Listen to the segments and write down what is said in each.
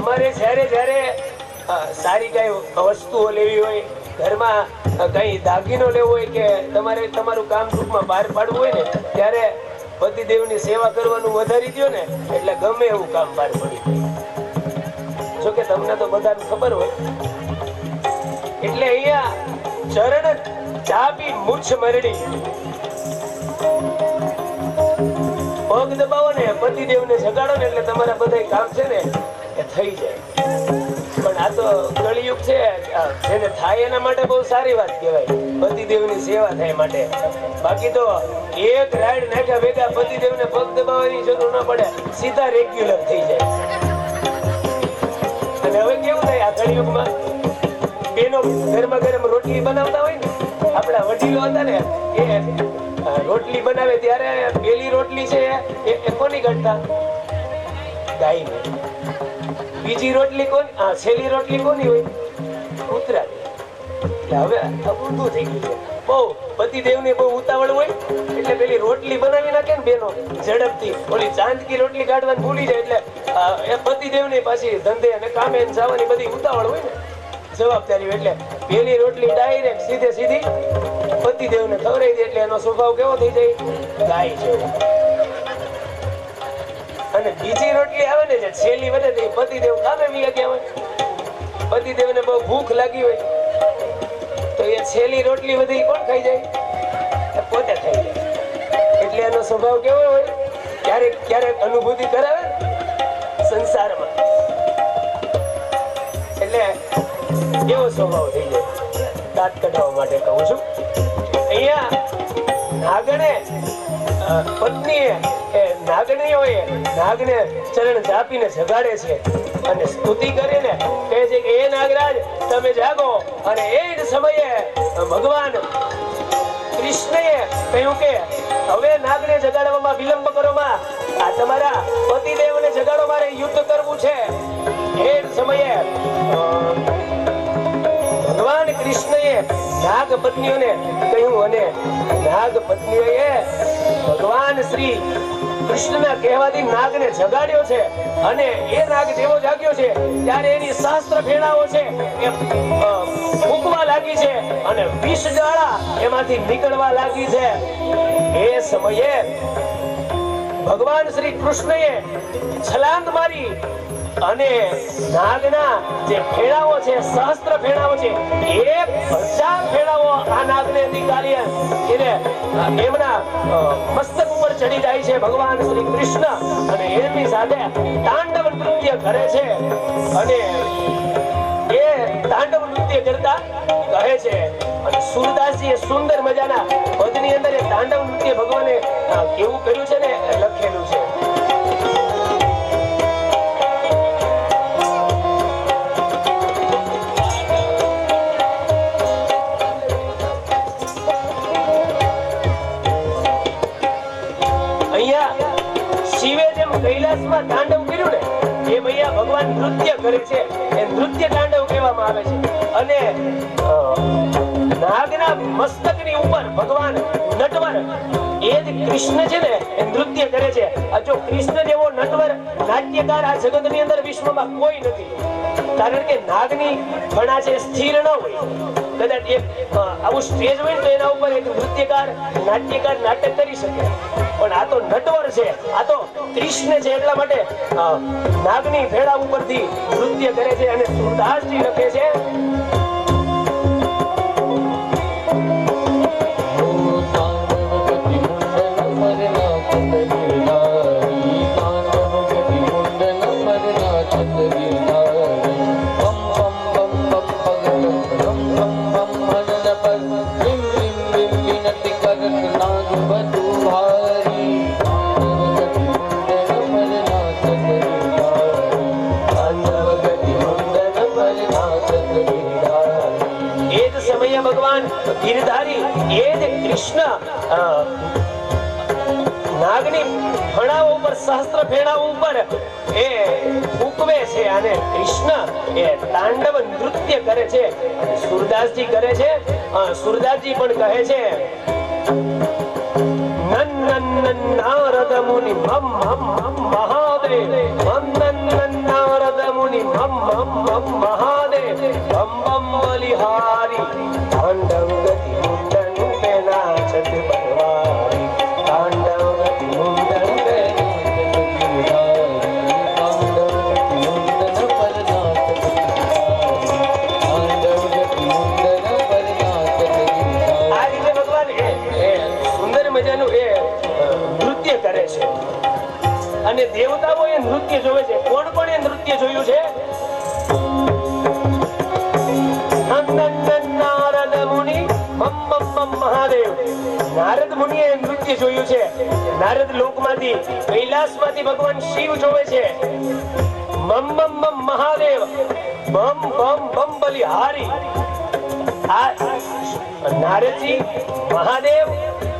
તમારે જ્યારે જ્યારે સારી કઈ વસ્તુઓ લેવી હોય, ઘરમાં કઈ દાગીનો લેવો હોય કે તમારે તમારું કામ ટૂંકમાં બહાર પાડવું હોય ને, ત્યારે પતિદેવની સેવા કરવાનું વધારી દો ને, એટલે ગમે એવું કામ બહાર પડી જાય. જોકે તમને તો બધાને ખબર હોય. એટલે અહીંયા ચરણ ચાપી મૂછ મરડી, પગ દબાવો ને પતિદેવને જગાડો ને એટલે તમારા બધા કામ છે ને એ થઈ જાય. પણ આ તો કળિયુગ છે, જેને થાય એના માટે બહુ સારી વાત કહેવાય, પતિદેવની સેવા થાય માટે. બાકી તો એક રાઈડ નાખ્યા ભેગા પતિદેવને પગ દબાવવાની જરૂર ન પડે, સીધા રેગ્યુલર થઈ જાય. અને હવે કેવું થાય આ કળિયુગમાં, બેનો ગરમા ગરમ રોટલી બનાવતા હોય ને, આપણા વડીલો હતા ને એ રોટલી બનાવે ત્યારે પેલી રોટલી છે એ કોની કાઢતા? ગાયની. બીજી રોટલી કોની? છેલ્લી રોટલી કોની હોય? કૂતરાની. એટલે હવે ઊંધું થઈ ગયું છે. બહુ પતિદેવની બહુ ઉતાવળ હોય એટલે પેલી રોટલી બનાવી નાખે ને બેનો ઝડપથી, ઓલી ચાંદકી રોટલી કાઢવાની ભૂલી જાય, એટલે એ પતિદેવની પાછી ધંધે અને કામે જવાની બધી ઉતાવળ હોય ને, જવાબદારી. એટલે પેલી રોટલી ડાયરેક્ટ સીધે સીધી પતિદેવને ખવડાવી દે, એટલે એનો સ્વભાવ કેવો થઈ જાય? ગાય જેવો. અને બીજી રોટલી આવે ને જે છેલ્લી વધે તે પતિદેવ કામે વી ગયા હોય, પતિદેવને બહુ ભૂખ લાગી હોય તો એ છેલ્લી રોટલી બધી કોણ ખાઈ જાય? પોતે ખાઈ જાય. એટલે એનો સ્વભાવ કેવો હોય? ક્યારેક ક્યારેક અનુભૂતિ કરાવે સંસારમાં, એટલે એવો સ્વભાવ થઈ જાય. દાંત કઢાવવા માટે કહું છું. અહીંયા નાગણે પત્નીએ નાગણીઓએ નાગને ચરણ ચાપીને જગાડે છે અને સ્તુતિ કરીને કહે છે કે એ નાગરાજ તમે જાગો. અને એ જ સમયે ભગવાન કૃષ્ણએ કહ્યું કે હવે નાગને જગાડવામાં વિલંબ કરો માં, આ તમારા પતિદેવને જગાડો, મારે યુદ્ધ કરવું છે. એ જ સમયે ભગવાન કૃષ્ણએ નાગ પત્નીઓને કહ્યું અને નાગ પત્નીઓએ ભગવાન શ્રી કૃષ્ણના કહેવાથી નાગને જગાડ્યો છે. અને એ નાગ જેવો જાગ્યો છે ત્યારે એની શાસ્ત્ર ફેણાઓ છે એ ફૂંકવા લાગી છે અને વિષ જ્વાળા એમાંથી નીકળવા લાગી છે. એ સમયે ભગવાન શ્રી કૃષ્ણએ છલાંગ મારી અને નાગના જે ફેણાઓ છે, સહસ્ત્ર ફેણાઓ છે, 1000 ફેણાઓ આ નાગને નીકાળી એને એમના મસ્તક ઉપર ચડી જાય છે ભગવાન શ્રી કૃષ્ણ. અને એમની સાથે તાંડવ નૃત્ય કરે છે. અને એ તાંડવ નૃત્ય કરતા કહે છે, અને સુરદાસજી સુંદર મજાના પદની અંદર એ તાંડવ નૃત્ય ભગવાને કેવું કર્યું છે ને લખેલું છે. કૈલાસમાં તાંડવ કર્યું ને એ ભૈયા ભગવાન નૃત્ય કરે છે, એ નૃત્ય તાંડવ કહેવામાં આવે છે. અને નાગના મસ્તકની ઉપર ભગવાન નટવર એ જ કૃષ્ણ છે ને એ નૃત્ય કરે છે. આ જો કૃષ્ણ જેવો નટવર નાટ્યકાર આ જગતની અંદર વિશ્વમાં કોઈ નથી. કારણ કે નાગની ફણા છે સ્થિર ન હોય. કદાચ એક આવું સ્ટેજ હોય ને તો એના ઉપર એક નૃત્યકાર નાટ્યકાર નાટક કરી શકે, પણ આ તો નટવર છે, આ તો કૃષ્ણ છે. એટલા માટે નાગની ભેળા ઉપરથી નૃત્ય કરે છે. અને સુરદાસજી લખે છે ભગવાન ગિરધારી એ જ કૃષ્ણ નાગની ફણાઓ ઉપર સહસ્ત્ર ફેણાઓ ઉપર એ ફૂંકવે છે અને કૃષ્ણ એ તાંડવ નૃત્ય કરે છે. સુરદાસજી કરે છે, સુરદાસજી પણ કહે છે નારદ મુનિ મમ મમ મમ મહાદેવ નારદ મુનિ બમ બમ બમ મહાદેવ બમ બમ બલિહારી તાંડવ ગતિ મુંડન पे नाचत बनवारी तांडव गति मुंडन पे અને દેવતાઓ એ નૃત્ય જોવે છે. કોણ પણ એ નૃત્ય જોયું છે? નારદ મુનિ બમ બમ બમ મહાદેવ. નારદ મુનિએ નૃત્ય જોયું છે. નારદ લોકમાંથી કૈલાસમાંથી ભગવાન શિવ જોવે છે. બમ બમ બમ મહાદેવ બમ બમ બમ બલિહારી. આ નારદજી મહાદેવ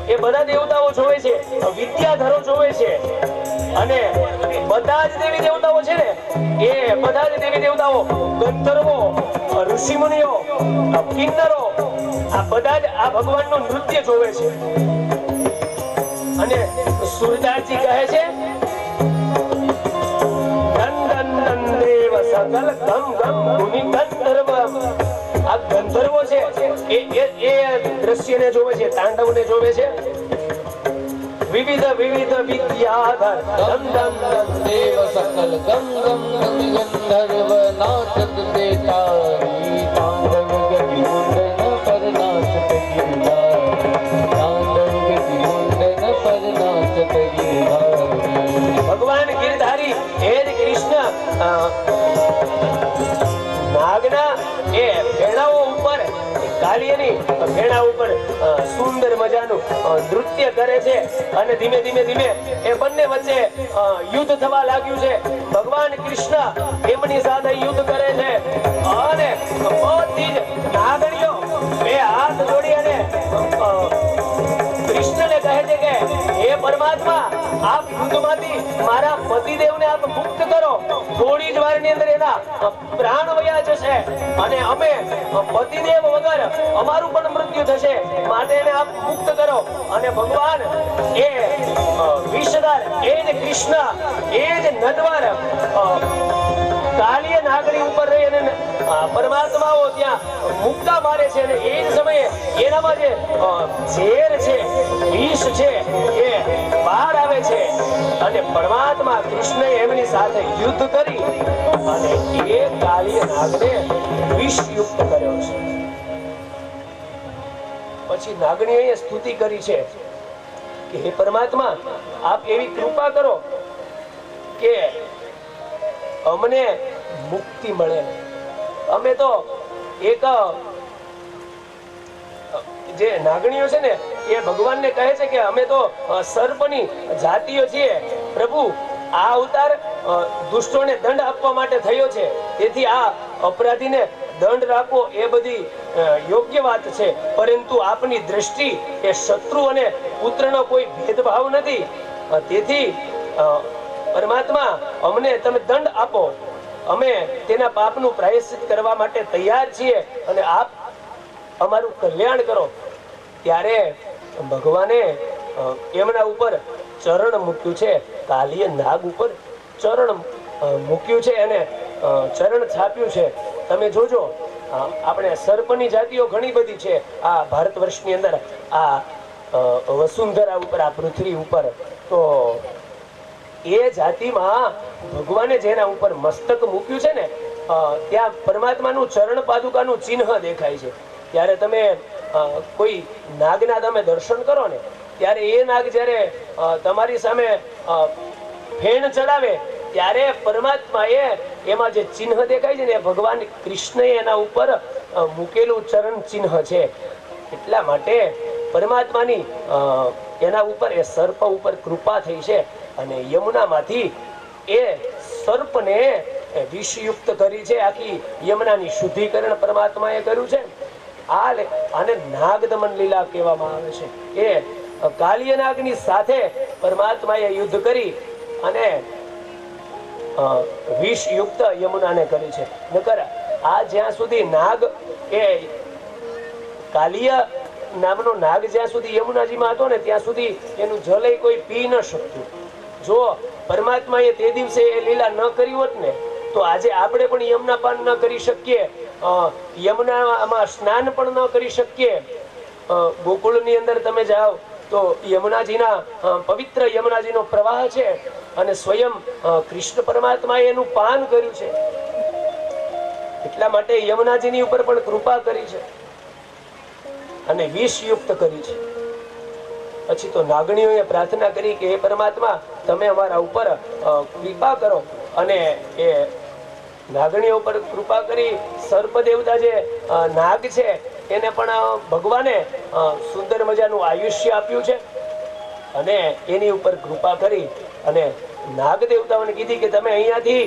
એ બધા દેવતાઓ જોવે છે, વિદ્યાધરો જોવે છે. અને બધા જ દેવી દેવતાઓ છે ને, એ બધા જ દેવી દેવતાઓ, ગંધર્વો, ઋષિ મુનિઓ, કિન્નરો, આ બધા જ આ ભગવાનનું નૃત્ય જોવે છે. અને સુરદાસજી કહે છે ધન ધન ધન દેવ સકલ ગમ ગમ મુનિ ગંધર્વ. આ ગંધર્વો છે એ દ્રશ્યને જોવે છે, તાંડવને જોવે છે. વિવિધ વિવિધ વિદ્યાધર ધમ ધમ ધમ દેવ સકલ ગમ ગમ ગમ ગંધર્વ નાચત દેતારી તાંડવ ગતિ મુંડન પર નાચત ગિરધારી તાંડવ ગતિ મુંડન પર નાચત ગિરધારી. ભગવાન ગિરધારી એ જ કૃષ્ણ નાગના એ ભેણાઓ ઉપર, કાલિયાની ભેણા ઉપર સુંદર મજાનું નૃત્ય કરે છે. અને ધીમે ધીમે ધીમે એ બંને વચ્ચે યુદ્ધ થવા લાગ્યું છે. ભગવાન કૃષ્ણ એમની સાથે યુદ્ધ કરે છે. અને બધી જ નાગરીઓ બે હાથ જોડી અને કૃષ્ણને કહે છે કે હે પરમાત્મા, આપ યુદ્ધમાંથી મારા પતિદેવને આપ મુક્ત કરો. થોડી જ વારની અંદર એના પ્રાણ વયા જશે અને અમે પતિદેવ વગર અમારું પણ મૃત્યુ થશે, માટે એને આપ મુક્ત કરો. અને ભગવાન એ વિષધર, એ જ કૃષ્ણ, એ જ નટવર કાલિય નાગરી ઉપર રહી અને પરમાત્માઓ ત્યાં મુક્કા મારે છે. અને એ જ સમયે એનામાં જે ઝેર છે, વિષ છે, એ બહાર આવે છે. અને પરમાત્મા કૃષ્ણએ એમની સાથે યુદ્ધ કરી અને એ કાલિય નાગને વિષયુક્ત કર્યો છે. પછી નાગણીએ સ્તુતિ કરી છે કે હે પરમાત્મા, આપ એવી કૃપા કરો કે અમને મુક્તિ મળે. અમે તો એક જે નાગણીઓ છે ને, એ ભગવાનને કહે છે કે અમે તો સર્પની જાતિઓ છીએ. પ્રભુ, આ અવતાર દુષ્ટોને દંડ આપવા માટે થયો છે, તેથી આ અપરાધીને દંડ રાખવો એ બધી યોગ્ય વાત છે. પરંતુ આપની દ્રષ્ટિ એ શત્રુ અને પુત્રનો કોઈ ભેદભાવ નથી. તેથી પરમાત્મા, અમને તમે દંડ આપો. અમે તેના પાપનું પ્રાયશ્ચિત કરવા માટે તૈયાર છીએ અને આપ અમારું કલ્યાણ કરો. ત્યારે ભગવાને એમના ઉપર ચરણ મૂક્યું છે, કાલિય નાગ ઉપર ચરણ મૂક્યું છે અને ચરણ છાપ્યું છે. તમે જોજો, આપણે સર્પની જાતિઓ ઘણી બધી છે આ ભારત વર્ષની અંદર, આ વસુંધરા ઉપર, આ પૃથ્વી ઉપર. તો એ જાતિમાં ભગવાને જેના ઉપર મસ્તક મૂક્યું છે ને, ત્યાં પરમાત્માનું ચરણ પાદુકાનું ચિહ્ન દેખાય છે. ત્યારે તમે કોઈ નાગના તમે દર્શન કરો ને, ત્યારે એ નાગ જ્યારે તમારી સામે ફેણ ચડાવે, ત્યારે પરમાત્માએ એમાં જે ચિહ્ન દેખાય છે ને, ભગવાન કૃષ્ણએ એના ઉપર મૂકેલું ચરણ ચિહ્ન છે. એટલા માટે પરમાત્માની એના ઉપર, એ સર્પ ઉપર કૃપા થઈ છે. અને યમુનામાંથી એ સર્પને વિષયુક્ત કરી છે. આખી યમુનાની શુદ્ધિકરણ પરમાત્માએ કર્યું છે. આને નાગદમન લીલા કહેવામાં આવે છે. એ કાલિય નાગની સાથે પરમાત્માએ યુદ્ધ કરી અને વિષયુક્ત યમુનાને કરી છે. નકર આ જ્યાં સુધી નાગ, એ કાલિય નામનો નાગ જ્યાં સુધી યમુનાજીમાં હતો ને, ત્યાં સુધી એનું જલ કોઈ પી ન શકતું. જો પરમાત્માએ તે દિવસે એ લીલા ન કરી હોત ને, તો આજે આપણે પણ યમુના પાન ન કરી શકીએ, યમુનામાં સ્નાન પણ ન કરી શકીએ. ગોકુળની અંદર તમે જાઓ તો યમુનાજીના પવિત્ર યમુનાજીનો પ્રવાહ છે અને સ્વયં કૃષ્ણ પરમાત્માએ એનું પાન કર્યું છે. એટલા માટે યમુનાજીની ઉપર પણ કૃપા કરી છે અને વિષયુક્ત કરી છે. પછી તો નાગણીઓએ પ્રાર્થના કરી કે હે પરમાત્મા, તમે અમારા ઉપર કૃપા કરો. અને એ નાગણીઓ પર કૃપા કરી સર્પ દેવતા જે નાગ છે એને પણ ભગવાને સુંદર મજાનું આયુષ્ય આપ્યું છે અને એની ઉપર કૃપા કરી અને નાગ દેવતાઓને કીધી કે તમે અહીંયાથી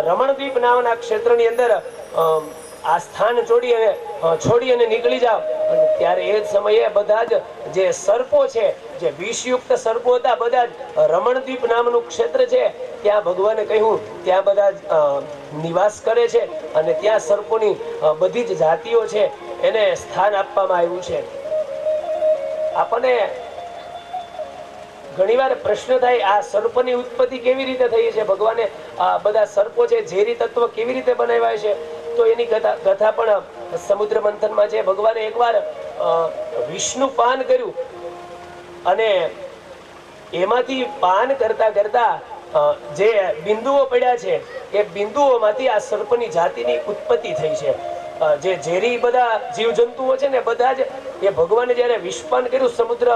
રમણદ્વીપ નામના ક્ષેત્રની અંદર આ સ્થાન છોડી અને નીકળી જાઓ. અને ત્યારે એ જ સમયે બધા જ જે સર્પો છે, જે વિષયુક્ત સર્પો હતા, બધા જ રમણદ્વીપ નામનું ક્ષેત્ર છે ત્યાં ભગવાને કહ્યું ત્યાં બધા નિવાસ કરે છે અને ત્યાં સર્પોની બધી જ જાતિઓ છે એને સ્થાન આપવામાં આવ્યું છે. આપણને ઘણીવાર પ્રશ્ન થાય, આ સર્પની ઉત્પત્તિ કેવી રીતે થઈ છે? ભગવાને આ બધા સર્પો છે ઝેરી તત્વ કેવી રીતે બનાવ્યા છે? તો એની કથા પણ સમુદ્ર મંથનમાં છે. ભગવાને એકવાર વિષનું પાન કર્યું અને એમાંથી પાન કરતા કરતા જે બિંદુઓ પડ્યા છે એ બિંદુઓમાંથી આ સર્પની જાતિની ઉત્પત્તિ થઈ છે. જે ઝેરી બધા જીવજંતુઓ છે ને બધા જ એ ભગવાને જયારે વિષપાન કર્યું સમુદ્ર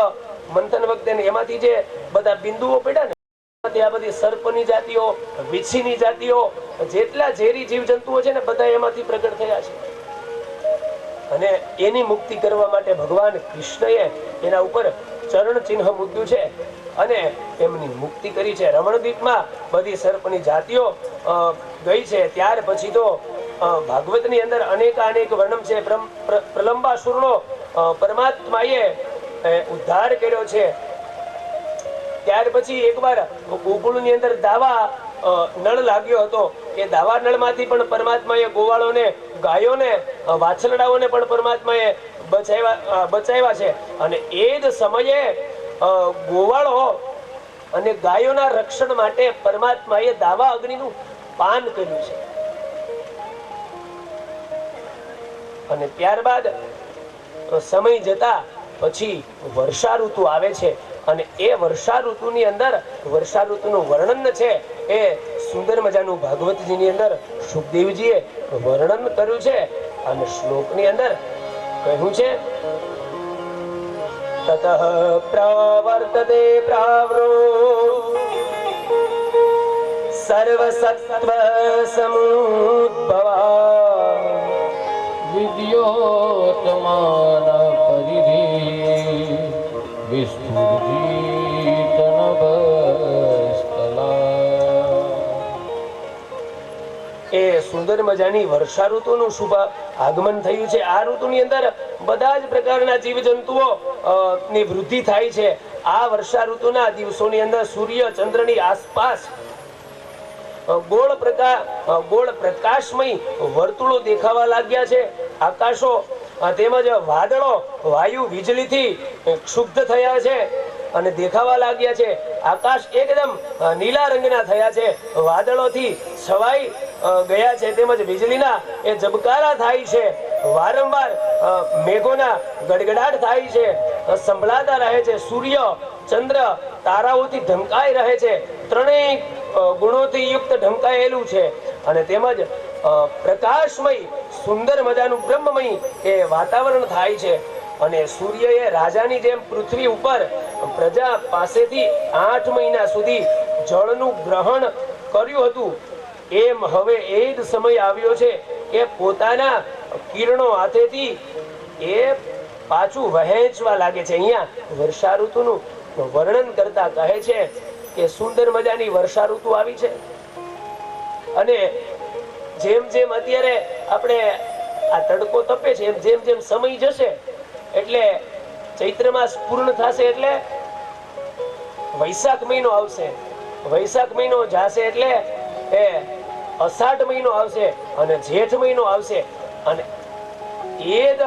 મંથન વખતે, એમાંથી જે બધા બિંદુઓ પડ્યા ને આ બધી સર્પની જાતિઓ, વીછીની જાતિઓ, જેટલા ઝેરી જીવજંતુઓ છે ને બધા એમાંથી પ્રગટ થયા છે. અને એની મુક્તિ કરવા માટે ભગવાન કૃષ્ણએ એના ઉપર ચરણ ચિહ્ન મૂક્યું છે અને એમની મુક્તિ કરી છે. રમણદ્વીપમાં બધી સર્પની જાતિઓ ગઈ છે. ત્યાર પછી તો ભાગવતની અંદર અનેક વર્ણન છે. પ્રલંબાસુરનો પરમાત્માએ ઉદ્ધાર કર્યો છે. ત્યાર પછી એકવાર ગોકુળની અંદર દાવા નળ લાગ્યો હતો. એ દાવા નળમાંથી પણ પરમાત્માએ ગોવાળોને, ગાયોને, વાછરડાઓને પણ પરમાત્માએ બચાવ્યા છે. અને એ જ સમયે ગોવાળો અને ગાયોના રક્ષણ માટે પરમાત્માએ દાવા અગ્નિનું પાન કર્યું છે. અને ત્યારબાદ સમય જતા પછી વર્ષા ઋતુ આવે છે અને એ વર્ષા ઋતુની અંદર વર્ષા ઋતુનું વર્ણન છે એ સુંદર મજાનું ભાગવતજીની અંદર સુખદેવજીએ વર્ણન કર્યું છે. અને શ્લોકની અંદર કહ્યું છે, તતઃ પ્રવર્તતે પ્રાવરો સર્વસત્વ સમુદ્ભવા વિદ્યોતમાન પરિધિ વિસ્ફુજીત નભસ્થલા. એ સુંદર મજાની વર્ષા ઋતુનું શુભ આગમન થયું છે. આ ઋતુની અંદર બધા જ પ્રકારના જીવજંતુઓ ની વૃદ્ધિ થાય છે. આ વર્ષા ઋતુના દિવસોની અંદર સૂર્ય ચંદ્રની આસપાસ ગોળ પ્રકાશમય વર્તુળો દેખાવા લાગ્યા છે. આકાશો તેમજ વાદળો વાયુ વીજળીથી ક્ષુબ્ધ થયા છે અને દેખાવા લાગ્યા છે. આકાશ એકદમ નીલા રંગના થયા છે, વાદળોથી છવાઈ ગયા છે, તેમજ વીજળીના એ ઝબકારા થાય છે. વારંવાર મેઘોના ગડગડાટ થાય છે, સંભળાતા રહે છે. સૂર્ય ચંદ્ર તારાઓથી ઢંકાઈ રહે છે. ત્રણેય ગુણોથી યુક્ત ઢંકાયેલું છે. અને તેમજ પ્રકાશમય સુંદર મજાનું બ્રહ્મમય એ વાતાવરણ થાય છે. અને સૂર્યએ રાજાની જેમ પૃથ્વી ઉપર પ્રજા પાસેથી 8 મહિના સુધી જળનું ગ્રહણ કર્યું હતું, એમ હવે એ જ સમય આવ્યો છે કે પોતાના કિરણો હાથેથી એ પાછું વહેંચવા લાગે છે. અહીંયા વર્ષા ઋતુનું વર્ણન કરતા કહે છે કે સુંદર મજાની વર્ષા ઋતુ આવી છે. અને જેમ જેમ અત્યારે આપણે આ તડકો તપે છે, જેમ જેમ સમય જશે એટલે ચૈત્ર માસ પૂર્ણ થશે એટલે વૈશાખ મહિનો આવશે. વૈશાખ મહિનો જશે એટલે એ અષાઢ મહિનો આવશે અને જેઠ મહિનો આવશે. અને એ જ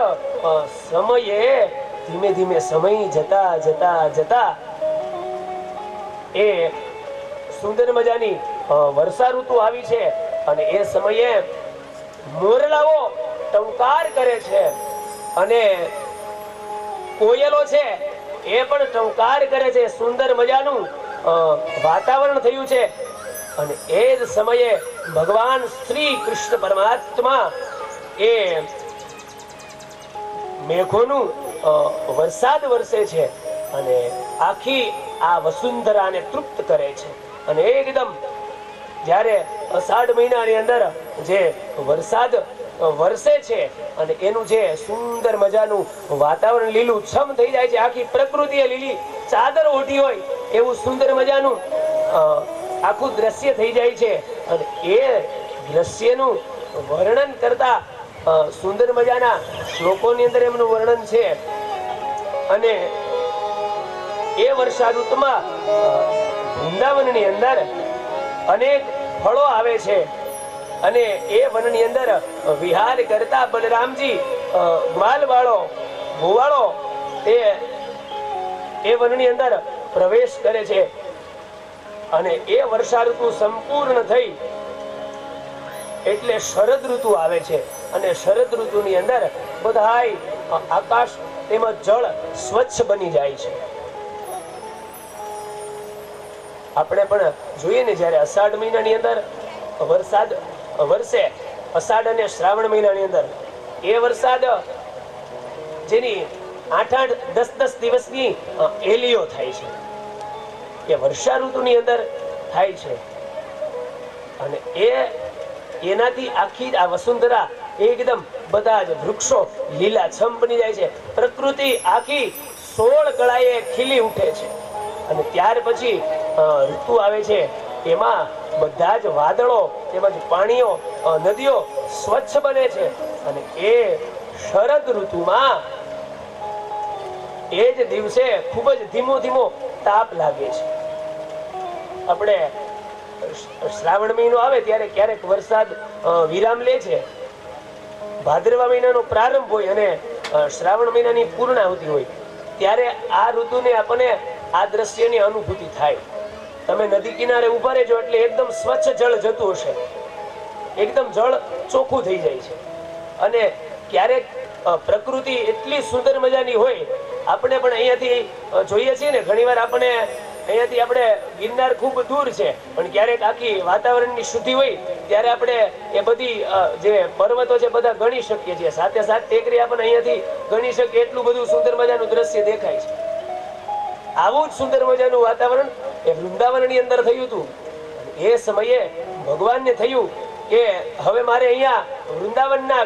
સમયે ધીમે ધીમે સમય જતા જતા જતા એ સુંદર મજાની વર્ષા ઋતુ આવી છે. અને એ સમયે મોરલાઓ ટંકાર કરે છે અને કોયલો છે એ પણ ટંકાર કરે છે. સુંદર મજાનું વાતાવરણ થયું છે. અને એ જ સમયે ભગવાન શ્રી કૃષ્ણ પરમાત્મા એ મેઘોનું વરસાદ વરસે છે અને આખી આ વસુંધરાને તૃપ્ત કરે છે. અને એકદમ જ્યારે અષાઢ મહિનાની અંદર જે વરસાદ વરસે છે અને એનું જે સુંદર મજાનું વાતાવરણ લીલું છમ થઈ જાય છે, આખી પ્રકૃતિએ લીલી ચાદર ઓઢી હોય એવું સુંદર મજાનું આખું દ્રશ્ય થઈ જાય છે. અને એ દ્રશ્યનું વર્ણન કરતા સુંદર મજાના શ્લોકોની અંદર એમનું વર્ણન છે. અને એ વર્ષા ઋતુમાં વૃંદાવનની અંદર અનેક ફળો આવે છે અને એ વનની અંદર વિહાર કરતા બલરામજી માલવાળો ગોવાળો એ વનની અંદર પ્રવેશ કરે છે. અને એ વર્ષા ઋતુ સંપૂર્ણ થઈ એટલે શરદ ઋતુ આવે છે. અને શરદ ઋતુની અંદર બધાય આકાશ તેમજ જળ સ્વચ્છ બની જાય છે. આપણે પણ જોઈએ ને, જ્યારે અષાઢ મહિનાની અંદર વરસાદ વરસે, અષાઢ અને શ્રાવણ મહિનાની અંદર એ વરસાદ જેની 8-10 દિવસની એલીઓ થાય છે, એ વર્ષા ઋતુની અંદર થાય છે. અને એનાથી આખી આ વસુંધરા એકદમ બધા જ વૃક્ષો લીલાછમ બની જાય છે. પ્રકૃતિ આખી 16 કળાએ ખીલી ઉઠે છે. અને ત્યાર પછી ઋતુ આવે છે, એમાં બધા જ વાદળો તેમજ પાણીઓ નદીઓ સ્વચ્છ બને છે. અને એ શરદ ઋતુમાં એ જ દિવસે ખૂબ જ ધીમો ધીમો તાપ લાગે છે. આપણે શ્રાવણ મહિનો આવે ત્યારે ક્યારેક વરસાદ વિરામ લે છે. ભાદરવા મહિનાનો પ્રારંભ હોય અને શ્રાવણ મહિનાની પૂર્ણાહુતિ હોય, ત્યારે આ ઋતુને આપણને આ દ્રશ્યની અનુભૂતિ થાય. તમે નદી કિનારે ઉભા રહેજો એટલે એકદમ સ્વચ્છ જળ જતું હશે, એકદમ જળ ચોખ્ખું થઈ જાય છે. અને ક્યારેક પ્રકૃતિ એટલી સુંદર મજાની હોય, આપણે પણ અહીંયાથી જોઈએ છીએ ને, ઘણીવાર આપણે અહીંયાથી આપણે ગિરનાર ખૂબ દૂર છે, પણ ક્યારેક આખી વાતાવરણની શુદ્ધિ હોય ત્યારે આપણે એ બધી જે પર્વતો છે બધા ગણી શકીએ છીએ. સાથે સાથે ટેકરી આપણે અહીંયાથી ગણી શકીએ, એટલું બધું સુંદર મજાનું દ્રશ્ય દેખાય છે. આવું જ સુંદર મજાનું વાતાવરણ એ વૃંદાવનની અંદર થયું હતું. એ સમયે ભગવાનને થયું કે હવે મારે અહીંયા વૃંદાવનના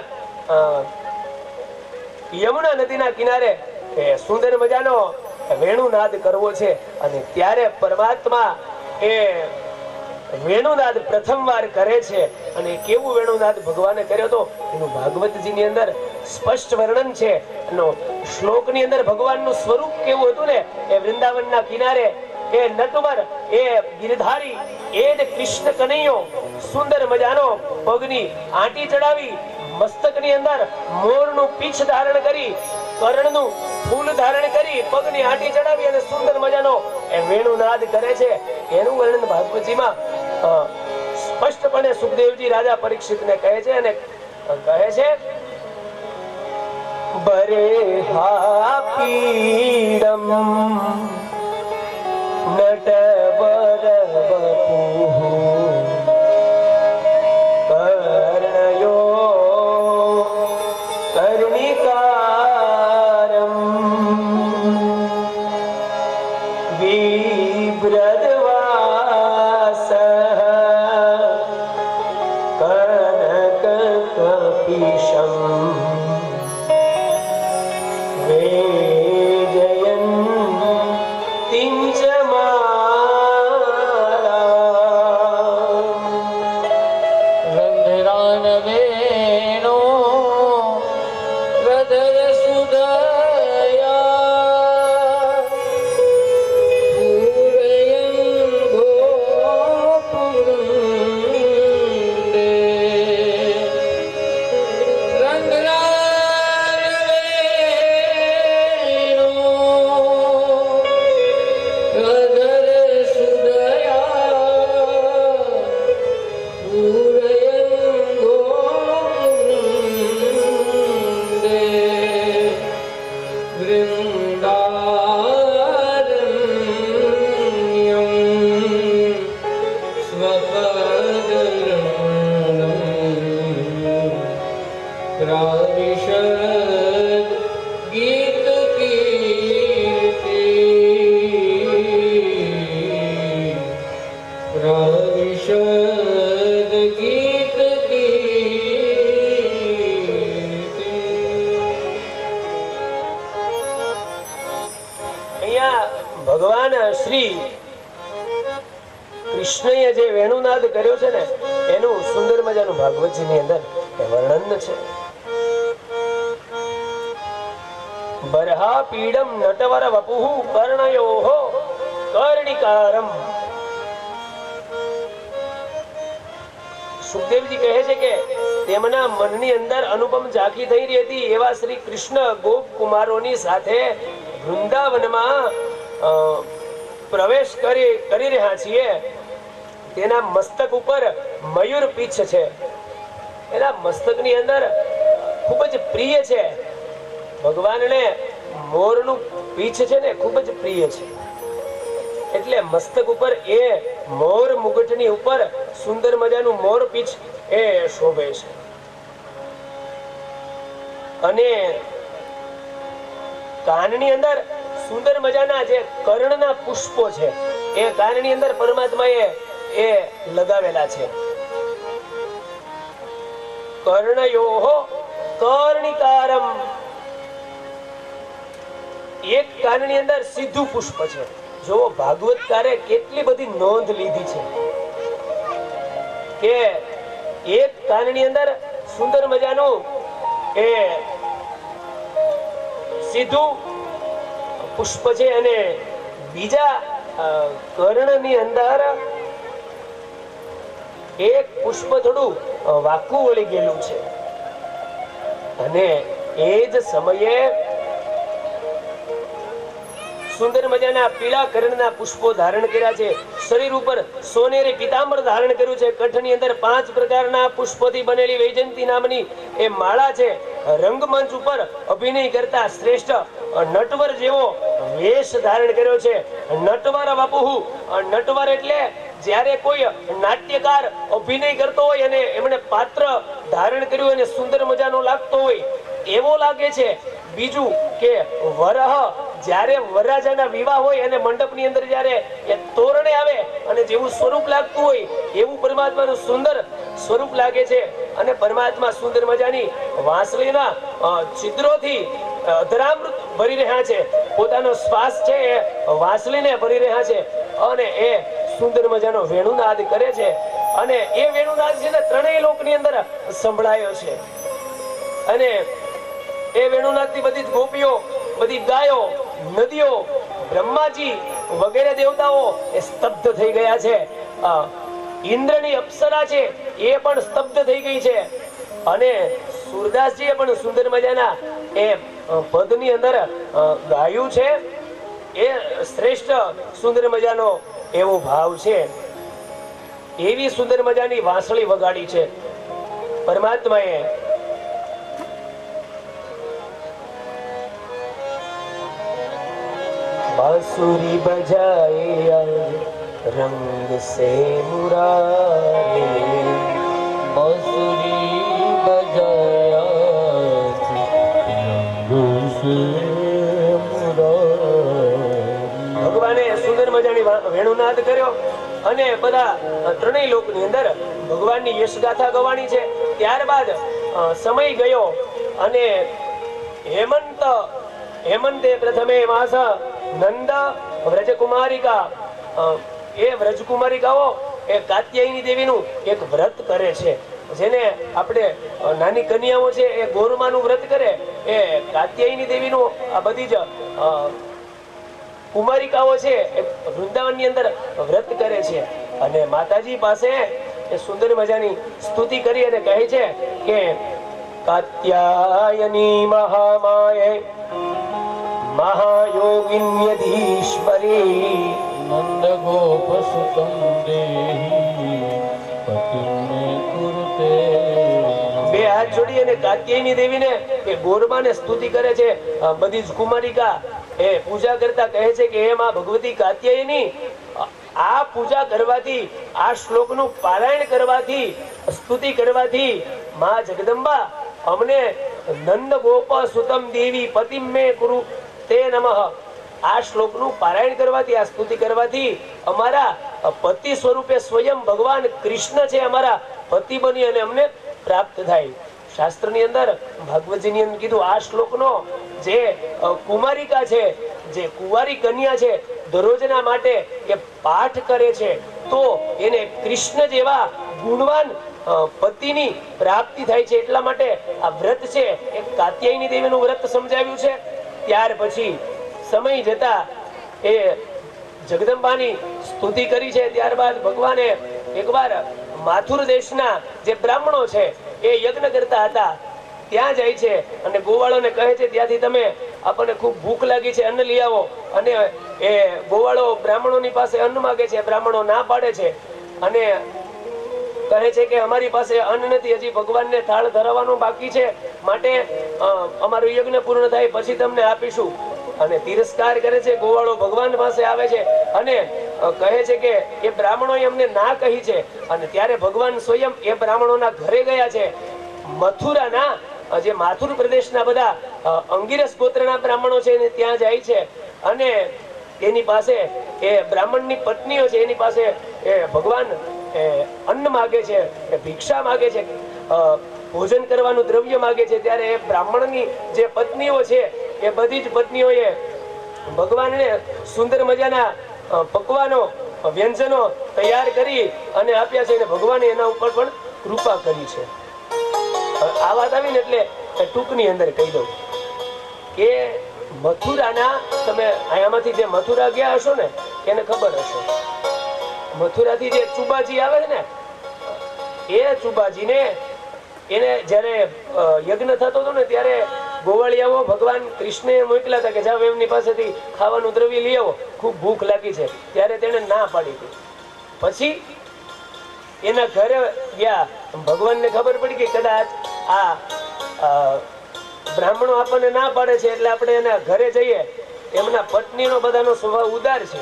યમુના નદીના કિનારે સુંદર મજાનો વેણુનાદ કરવો છે. અને ત્યારે પરમાત્મા એ વેણુનાદ પ્રથમવાર કરે છે. અને કેવું વેણુનાદ ભગવાને કર્યો હતો એનું ભાગવતજીની અંદર સ્પષ્ટ વર્ણન છે. એનો શ્લોકની અંદર ભગવાનનું સ્વરૂપ કેવું હતું ને, એ વૃંદાવનના કિનારે એ નટવર, એ ગિરધારી, એ જ કૃષ્ણ કનૈયો સુંદર મજાનો પગની આંટી ચડાવી, મસ્તકની અંદર મોરનું પીછ ધારણ કરી, કર્ણનું ફૂલ ધારણ કરી, પગની આંટી ચડાવી અને સુંદર મજાનો એ વેણુનાદ કરે છે. એનું વર્ણન ભાગવતજીમાં સ્પષ્ટપણે સુખદેવજી રાજા પરીક્ષિતને કહે છે. અને કહે છે, બરે હા પીડમ નટવર વપુઃ કર્ણયો કર્ણિકારમ વિભ્રદવાસઃ કનકકપિશમ Suraya ભગવાન શ્રી કૃષ્ણએ જે વેણુનાદ કર્યો છે ને એનું સુંદર મજાનું ભાગવતજીની અંદર વર્ણન છે. બરહા પીડમ નટવર વપુઃ કર્ણયોઃ કર્ણિકારમ. સુખદેવજી કહે છે કે તેમના મનની અંદર અનુપમ ઝાંખી થઈ રહી હતી એવા શ્રી કૃષ્ણ ગોપ કુમારોની સાથે વૃંદાવનમાં પ્રવેશ કરી રહ્યા છીએ. તેના મસ્તક ઉપર મયુર પીછ છે. એના મસ્તકની અંદર ખૂબ જ પ્રિય છે. ભગવાનને મોરનું પીછ છે ને ખૂબ જ પ્રિય છે. એટલે મસ્તક ઉપર એ મોર મુગટની ઉપર સુંદર મજાનું મોર પીછ એ શોભે છે. અને કાનની અંદર સુંદર મજાના જે કર્ણના પુષ્પો છે એ કાનની અંદર પરમાત્માએ એ લગાવેલા છે. કર્ણયોઃ કર્ણિકારમ. એક કાનની અંદર સીધું પુષ્પ છે. જો ભાગવતકારે કેટલી બધી નોંધ લીધી છે કે એક કાનની અંદર સુંદર મજાનું એ સીધું પુષ્પ છે અને બીજા કર્ણની અંદર એક પુષ્પ થોડું વાકું વળી ગયેલું છે. અને એ જ સમયે સુંદર મજાના પીળા કર્ણના પુષ્પો ધારણ કર્યા છે. શરીર ઉપર સોનેરી પીતાંબર ધારણ કર્યું છે. કંઠની અંદર 5 પ્રકારના પુષ્પોથી બનેલી વૈજયંતી નામની એ માળા છે. રંગમંચ ઉપર અભિનય કરતા શ્રેષ્ઠ નટવર જેવો વેશ ધારણ કર્યો છે. નટવર વપુઃ. નટવર એટલે જ્યારે કોઈ નાટ્યકાર અભિનય કરતો હોય અને એમણે પાત્ર ધારણ કર્યું અને સુંદર મજાનો લાગતો હોય એવો લાગે છે. બીજું કે વરહ, જ્યારે વરરાજાના વિવાહ હોય અને મંડપની અંદર જ્યારે એ તોરણે આવે અને જેવું સ્વરૂપ લાગતું હોય એવું પરમાત્માનું સુંદર સ્વરૂપ લાગે છે. અને પરમાત્મા સુંદર મજાની વાંસળીના છિદ્રોથી અધરામૃત ભરી રહ્યા છે. પોતાનો શ્વાસ છે એ વાંસળીને ભરી રહ્યા છે અને એ સુંદર મજાનો વેણુનાદ કરે છે. અને એ વેણુનાદ છે ને ત્રણેય લોકની અંદર સંભળાયો છે. અને એ વેણુનાદથી બધી જ ગોપીઓ, બધી ગાયો, નદીઓ, બ્રહ્માજી વગેરે દેવતાઓ એ સ્તબ્ધ થઈ ગયા છે. ઇન્દ્રની અપ્સરા છે એ પણ સ્તબ્ધ થઈ ગઈ છે. અને સુરદાસજીએ પણ સુંદર મજાના એ પદની અંદર ગાયું છે. એ શ્રેષ્ઠ સુંદર મજાનો એવો ભાવ છે. એવી સુંદર મજાની વાંસળી વગાડી છે પરમાત્માએ. बांसुरी बजाए रंग से मुरारे. बांसुरी बजाया रंग से मुरारी. ભગવાને સુંદર મજાની વેણુનાદ કર્યો અને બધા ત્રણેય લોકની અંદર ભગવાનની યશગાથા ગવાણી છે. ત્યારબાદ સમય ગયો અને હેમંતે પ્રથમે માસ નંદ વ્રજકુમારિકા, એ વ્રજકુમારિકાઓ એ કાત્યાયની દેવીનું એક વ્રત કરે છે. જેને આપણે નાની કન્યાઓ છે એ ગોરમાનું વ્રત કરે, એ કાત્યાયની દેવીનું આ બધી જ કુમારિકાઓ છે એ વૃંદાવનની અંદર વ્રત કરે છે. અને માતાજી પાસે એ સુંદર મજાની સ્તુતિ કરી અને કહે છે કે કાત્યાયની મહામાયે महायोगिन्यधीश्वरी नंद गोप सुतम देहि पतिमे कुरुते. બે હાથ જોડી અને કાત્યાયની દેવીને એ ગોરમાને સ્તુતિ કરે છે. બધી જ કુમારિકા એ પૂજા કરતા કહે છે કે હે માં ભગવતી કાત્યાયની, આ પૂજા કરવાથી, આ શ્લોકનું પારાયણ કરવાથી, સ્તુતિ કરવાથી માં જગદંબા અમને નંદ ગોપ સુતમ દેવી પતિમે કુરુ તે નમઃ, આ શ્લોકનું પારાયણ કરવાથી, આ સ્તુતિ કરવાથી અમારા પતિ સ્વરૂપે સ્વયં ભગવાન કૃષ્ણ છે અમારા પતિ બની અને અમને પ્રાપ્ત થાય. શાસ્ત્રની અંદર ભાગવતજીની અંદર કીધું આ શ્લોકનો જે કુમારિકા છે, જે કુંવારી કન્યા છે દરરોજના માટે એ પાઠ કરે છે તો એને કૃષ્ણ જેવા ગુણવાન પતિની પ્રાપ્તિ થાય છે. એટલા માટે આ વ્રત છે એ કાત્યાયની દેવીનું વ્રત સમજાવ્યું છે. ત્યાર પછી સમય જતા એ જગદંબાની સ્તુતિ કરી છે. ત્યારબાદ ભગવાને એકવાર માથુર દેશના જે બ્રાહ્મણો છે એ યજ્ઞ કરતા હતા ત્યાં જાય છે અને ગોવાળોને કહે છે ત્યાંથી તમે આપણને ખૂબ ભૂખ લાગી છે, અન્ન લઈ આવો. અને એ ગોવાળો બ્રાહ્મણોની પાસે અન્ન માગે છે, બ્રાહ્મણો ના પાડે છે અને કહે છે કે અમારી પાસે અન્ન નથી, હજી ભગવાનને થાળ ધરાવવાનો બાકી છે, માટે અમારું યજ્ઞ પૂર્ણ થાય પછી તમને આપીશું. અને તિરસ્કાર કરે છે. ગોવાળો ભગવાન પાસે આવે છે અને કહે છે કે એ બ્રાહ્મણોએ અમને ના કહી છે. અને ત્યારે ભગવાન સ્વયં એ બ્રાહ્મણોના ઘરે ગયા છે. મથુરાના જે માથુર પ્રદેશના બધા અંગીરસ ગોત્રના બ્રાહ્મણો છે ને ત્યાં જાય છે અને એની પાસે એ બ્રાહ્મણની પત્નીઓ છે એની પાસે એ ભગવાન અન્ન માગે છે, ભિક્ષા માગે છે, ભોજન કરવાનું દ્રવ્ય માગે છે. ત્યારે એ બ્રાહ્મણની જે પત્નીઓ છે એ બધી જ પત્નીઓએ ભગવાનને સુંદર મજાના પકવાનો વ્યંજનો તૈયાર કરી અને આપ્યા છે અને ભગવાને એના ઉપર પણ કૃપા કરી છે. આ વાત આવીને એટલે ટૂંકની અંદર કહી દઉં કે મથુરાના, તમે અહીંયામાંથી જે મથુરા ગયા હશો ને એને ખબર હશે, મથુરાથી જે ચુબાજી આવે છે ને એ ચુબાજીને એને જ્યારે યજ્ઞ થતો હતો ને ત્યારે ગોવાળિયાઓ ભગવાન કૃષ્ણએ મોકલ્યા હતા કે જાઓ એમની પાસેથી ખાવાનું દ્રવ્ય લઈ આવો, ખૂબ ભૂખ લાગી છે. ત્યારે તેણે ના પાડી હતી. પછી એના ઘરે ગયા, ભગવાનને ખબર પડી કે કદાચ આ બ્રાહ્મણો આપણને ના પાડે છે એટલે આપણે એના ઘરે જઈએ, એમના પત્નીનો બધાનો સ્વભાવ ઉદાર છે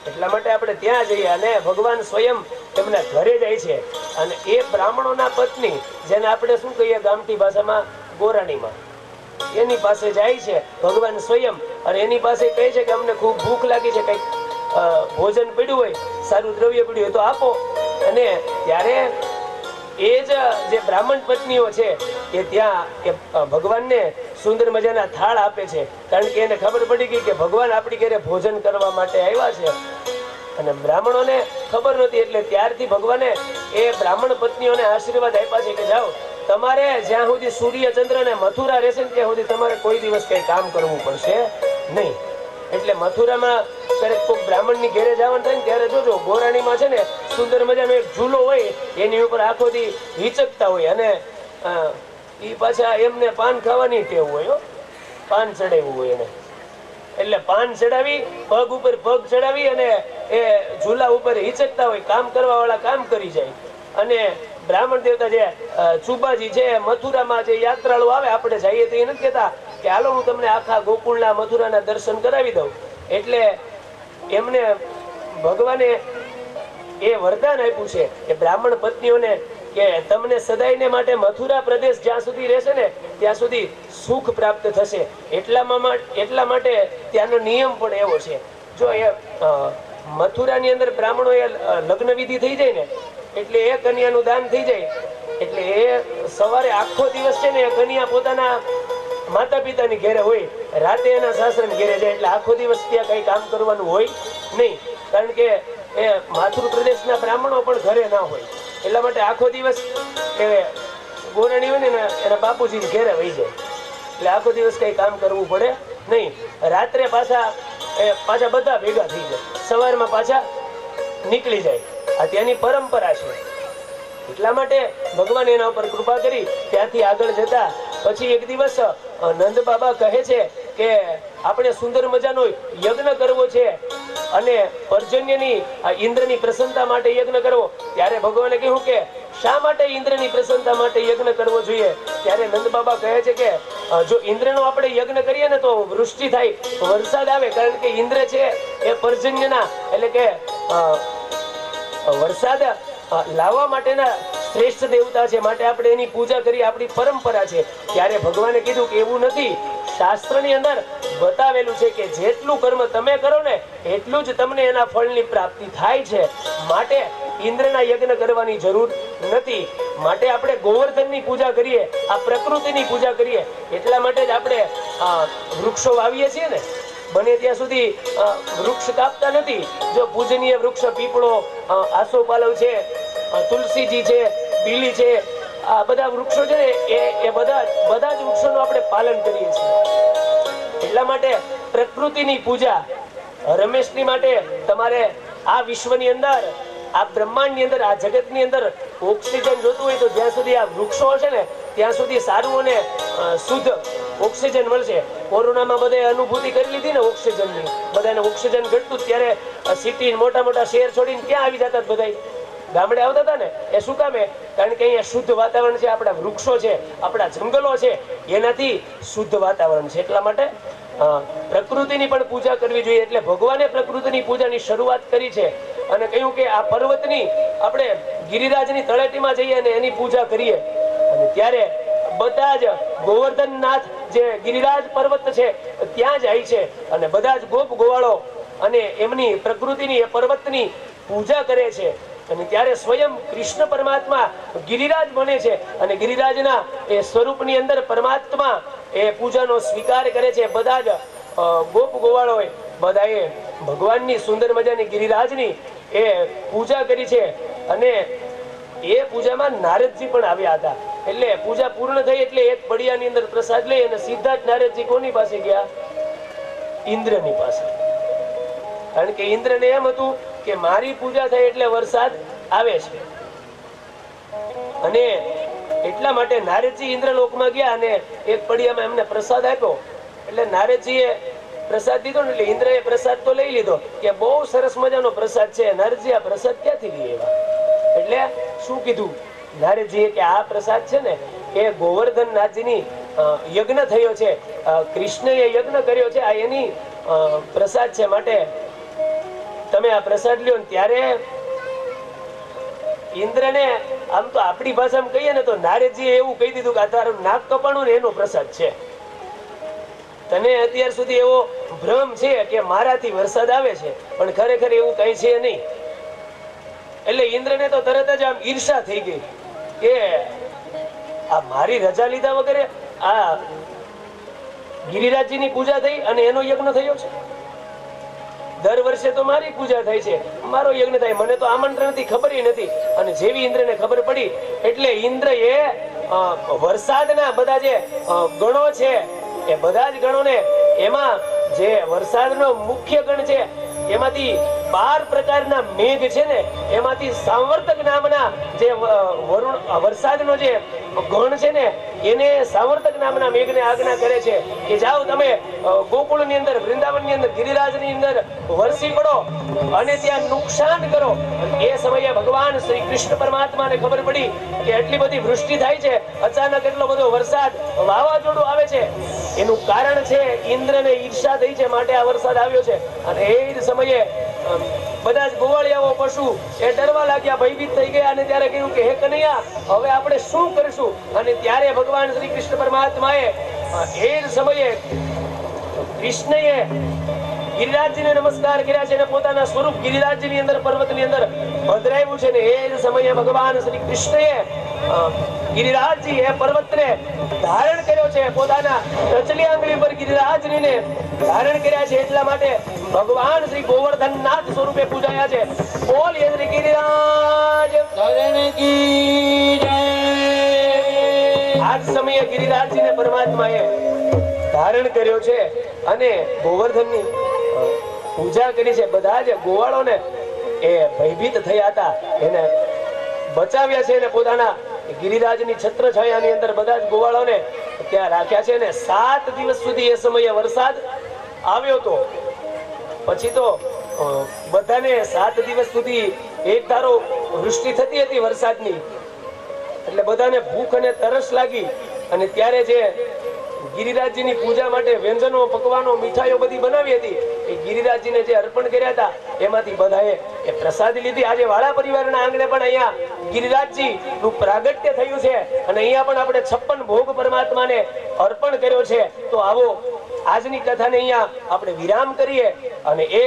એટલા માટે આપણે ત્યાં જઈએ. અને ભગવાન સ્વયં એમના ઘરે જાય છે અને એ બ્રાહ્મણોના પત્ની, જેને આપણે શું કહીએ ગામઠી ભાષામાં ગોરાણીમાં, એની પાસે જાય છે ભગવાન સ્વયં અને એની પાસે કહે છે કે અમને ખૂબ ભૂખ લાગી છે, કંઈક ભોજન પડ્યું હોય, સારું દ્રવ્ય પડ્યું હોય તો આપો. અને ત્યારે એ જ જે બ્રાહ્મણ પત્નીઓ છે એ ત્યાં ભગવાનને સુંદર મજાના થાળ આપે છે, કારણ કે એને ખબર પડી ગઈ કે ભગવાન આપણી ઘરે ભોજન કરવા માટે આવ્યા છે. અને બ્રાહ્મણોને ખબર નહોતી એટલે ત્યારથી ભગવાને એ બ્રાહ્મણ પત્નીઓને આશીર્વાદ આપ્યા છે કે જાઓ, તમારે જ્યાં સુધી સૂર્ય ચંદ્ર ને મથુરા રહેશે ને ત્યાં સુધી તમારે કોઈ દિવસ કઈ કામ કરવું પડશે નહીં. એટલે મથુરામાં ક્યારેક કોઈ બ્રાહ્મણની ઘેરે જવાનું થાય ને ત્યારે જોજો ગોરાણીમાં છે ને સુંદર મજાનો એક ઝૂલો હોય, એની ઉપર આખો દી હિચકતા હોય અને એ પાછા એમને પાન ખાવાની ટેવ હોય, પાન ચડાવ્યું હોય એને. એટલે પાન ચડાવી, પગ ઉપર પગ ચડાવી અને એ ઝૂલા ઉપર હિચકતા હોય, કામ કરવા વાળા કામ કરી જાય. અને બ્રાહ્મણ દેવતા જે ચુબાજી છે મથુરામાં જે યાત્રાળુ આવે, આપણે જઈએ તો એ નથી કહેતા કે હાલો હું તમને આખા ગોકુળના મથુરાના દર્શન કરાવી દઉં. એટલે એમને ભગવાને એ વરદાન આપ્યું છે કે બ્રાહ્મણ પત્નીઓને કે તમને સદાયને માટે મથુરા પ્રદેશ જ્યાં સુધી રહેશે ને ત્યાં સુધી સુખ પ્રાપ્ત થશે. એટલા માટે ત્યાંનો નિયમ પણ એવો છે. જો એ મથુરાની અંદર બ્રાહ્મણો એ લગ્ન વિધિ થઈ જાય ને એટલે એ કન્યાનું દાન થઈ જાય એટલે એ સવારે આખો દિવસ છે ને એ કન્યા પોતાના માતા પિતાની ઘેરે હોય, રાતે એના સાસરાની ઘેરે જાય. એટલે આખો દિવસ ત્યાં કઈ કામ કરવાનું હોય નહીં, કારણ કે એ માથુર પ્રદેશના બ્રાહ્મણો પણ ઘરે ના હોય. એટલા માટે આખો દિવસ એ ગોરાણી હોય ને એના બાપુજી ઘેરે વહી જાય. એટલે આખો દિવસ કઈ કામ કરવું પડે નહીં. રાત્રે પાછા બધા ભેગા થઈ જાય, સવારમાં પાછા નીકળી જાય. આ ત્યાંની પરંપરા છે. એટલા માટે ભગવાન એના ઉપર કૃપા કરી. ત્યાંથી આગળ જતા પછી એક દિવસ નંદ બાબા કહે છે કે આપણે સુંદર મજાનો યજ્ઞ કરવો છે અને પર્જન્યની ઇન્દ્રની પ્રસન્નતા માટે યજ્ઞ કરવો. ત્યારે ભગવાને કહ્યું કે શા માટે ઇન્દ્રની પ્રસન્નતા માટે યજ્ઞ કરવો જોઈએ? ત્યારે નંદ બાબા કહે છે કે જો ઇન્દ્રનો આપણે યજ્ઞ કરીએ ને તો વૃષ્ટિ થાય, વરસાદ આવે, કારણ કે ઇન્દ્ર છે એ પર્જન્યના એટલે કે વરસાદ લાવવા માટેના શ્રેષ્ઠ દેવતા છે, માટે આપણે એની પૂજા કરી, આપણી પરંપરા છે. ત્યારે ભગવાને કીધું કે એવું નથી, શાસ્ત્રની અંદર બતાવેલું છે કે જેટલું કર્મ તમે કરો ને એટલું જ તમને એના ફળની પ્રાપ્તિ થાય છે. માટે ઇન્દ્રના યજ્ઞ કરવાની જરૂર નથી. માટે આપણે ગોવર્ધનની પૂજા કરીએ, આ પ્રકૃતિની પૂજા કરીએ. એટલા માટે જ આપણે વૃક્ષો વાવીએ છીએ ને, બને ત્યાં સુધી વૃક્ષ કાપતા નથી. જો પૂજનીય વૃક્ષ પીપળો, આસોપાલવ છે, તુલસીજી છે, બીલી છે, આ બધા વૃક્ષો છે ને એ બધા જ વૃક્ષોનું આપણે પાલન કરીએ છીએ. એટલા માટે પ્રકૃતિની પૂજા રમેશની માટે તમારે આ વિશ્વની અંદર, આ બ્રહ્માંડની અંદર, આ જગતની અંદર ઓક્સિજન જોતું હોય તો જ્યાં સુધી આ વૃક્ષો હશે ને ત્યાં સુધી સારું અને શુદ્ધ ઓક્સિજન મળશે. કોરોનામાં બધાએ અનુભૂતિ કરી લીધી ને ઓક્સિજનની, બધાને ઓક્સિજન ઘટતું ત્યારે સિટી મોટા મોટા શહેર છોડીને ક્યાં આવી જતા બધા ગામડે આવતા હતા ને. એ શું કામે? કારણ કે અહીંયા શુદ્ધ વાતાવરણ છે, આપણા વૃક્ષો છે, આપણા જંગલો છે, એનાથી શુદ્ધ વાતાવરણ છે. એટલા માટે પ્રકૃતિની પણ પૂજા કરવી જોઈએ. એટલે ભગવાને પ્રકૃતિની પૂજાની શરૂઆત કરી છે અને કહ્યું કે આ પર્વતની આપણે ગિરિરાજની તળેટીમાં જઈએ અને એની પૂજા કરીએ. અને ત્યારે બધા જ ગોવર્ધનનાથ જે ગિરિરાજ પર્વત છે ત્યાં જાય છે અને બધા જ ગોપ ગોવાળો અને એમની પ્રકૃતિની એ પર્વતની પૂજા કરે છે. અને ત્યારે સ્વયં કૃષ્ણ પરમાત્મા ગિરિરાજ બને છે અને ગિરિરાજના એ સ્વરૂપની અંદર પરમાત્મા એ પૂજાનો સ્વીકાર કરે છે. બધા જ ગોપ ગોવાળોએ બધાએ ભગવાનની સુંદર મજાની ગિરિરાજની એ પૂજા કરી છે. અને એ પૂજામાં નારદજી પણ આવ્યા હતા. એટલે પૂજા પૂર્ણ થઈ એટલે એક પડિયાની અંદર પ્રસાદ લઈ અને સીધા જ નારદજી કોની પાસે ગયા? ઇન્દ્રની પાસે. કારણ કે ઇન્દ્રને એમ હતું કે મારી પૂજા થઈ એટલે વરસાદ આવે છે. અને એટલા માટે નારદજી ઇન્દ્રલોકમાં ગયા અને એક પડિયામાં એમને પ્રસાદ આપ્યો. એટલે નારદજીએ પ્રસાદ દીધો ને એટલે ઇન્દ્રએ પ્રસાદ તો લઈ લીધો કે બહુ સરસ મજાનો પ્રસાદ છે. નારદજી આ પ્રસાદ ક્યાંથી લઈ આવ્યા? એટલે શું કીધું નારદજીએ કે આ પ્રસાદ છે ને એ ગોવર્ધનનાથજીની યજ્ઞ થયો છે, કૃષ્ણએ યજ્ઞ કર્યો છે, આ એની પ્રસાદ છે, માટે તમે આ પ્રસાદ લ્યો. ત્યારે ઇન્દ્રને આમ તો આપણી ભાષામાં કહીએ ને તો નારદજીએ એવું કહી દીધું કે આ તારું નાક કપાણું ને એનો પ્રસાદ છે. તને અત્યાર સુધી એવો ભ્રમ છે કે મારાથી વરસાદ આવે છે, પણ ખરેખર એવું કઈ છે નહીં. એટલે ઇન્દ્રને તો તરત જ આમ ઈર્ષા થઈ ગઈ કે આ મારી રજા લીધા વગર આ ગિરિરાજજીની પૂજા થઈ અને એનો યજ્ઞ થયો છે. દર વર્ષે તો મારી પૂજા થાય છે, મારો યજ્ઞ થાય, મને તો આમંત્રણથી ખબર નથી. અને જેવી ઇન્દ્રને ખબર પડી એટલે ઇન્દ્રએ વરસાદના બધા જે ગણો છે એ બધા જ ગણોને, એમાં જે વરસાદનો મુખ્ય ગણ છે એમાંથી 12 પ્રકારના મેઘ છે ને એમાંથી સાંવર્તક નામના જે વરસાદનો જે ગણ છે ને એને સાંવર્તક નામના મેઘને આજ્ઞા કરે છે કે જાઓ તમે ગોકુળની અંદર, વૃંદાવનની અંદર, ગિરિરાજની અંદર વરસી પડો અને ત્યાં નુકસાન કરો. એ સમયે ભગવાન શ્રી કૃષ્ણ પરમાત્માને ખબર પડી કે એટલી બધી વૃષ્ટિ થાય છે, અચાનક એટલો બધો વરસાદ, વાવાઝોડું આવે છે. એનું કારણ છે ઇન્દ્રને ઈર્ષા થઈ છે, માટે આ વરસાદ આવ્યો છે. અને એ જ સમયે બધા જ ગોવાળિયાઓ પશુ એ ડરવા લાગ્યા, ભયભીત થઈ ગયા. અને ત્યારે કહ્યું કે હે કનૈયા, હવે આપણે શું કરીશું? અને ત્યારે ભગવાન શ્રી કૃષ્ણ પરમાત્માએ એ જ સમયે કૃષ્ણએ ગિરિરાજજીને નમસ્કાર કર્યા છે અને પોતાના સ્વરૂપ ગિરિરાજજીની અંદર પર્વતની અંદર પધરાવ્યું છે. ને એ જ સમયે ભગવાન શ્રી કૃષ્ણએ ગિરિરાજજી એ પર્વતને ધારણ કર્યો છે, પોતાના ટચલી આંગળી પર ગિરિરાજજીને ધારણ કર્યા છે. એટલા માટે ભગવાન શ્રી ગોવર્ધનનાથ સ્વરૂપે પૂજાયા છે. બોલીએ શ્રી ગિરિરાજ ધરણ કી જય. આ જ સમયે ગિરિરાજજીને પરમાત્માએ ધારણ કર્યો છે અને ગોવર્ધનની પૂજા કરી છે. બધા જ ગોવાળોને એ ભયભીત થયા હતા એને બચાવ્યા છે અને પોતાના ગિરિરાજની છત્રછાયાની અંદર બધા જ ગોવાળોને ત્યાં રાખ્યા છે. અને 7 દિવસ સુધી એ સમયે વરસાદ આવ્યો હતો. પછી તો બધાને 7 દિવસ સુધી એક ધારો વૃષ્ટિ થતી હતી વરસાદની, એટલે બધાને ભૂખ અને તરસ લાગી. અને ત્યારે જે ગિરિરાજજીની પૂજા માટે વ્યંજનો, પકવાનો, મીઠાઈઓ બધી બનાવી હતી એ ગિરિરાજજીને જે અર્પણ કર્યા હતા એમાંથી બધાએ એ પ્રસાદી લીધી. આજે વાળા પરિવારના આંગણે પણ અહીંયા ગિરિરાજજી નું પ્રાગટ્ય થયું છે અને અહીંયા પણ આપણે 56 ભોગ પરમાત્માને અર્પણ કર્યો છે. તો આવો આજની કથાને અહીંયા આપણે વિરામ કરીએ અને એ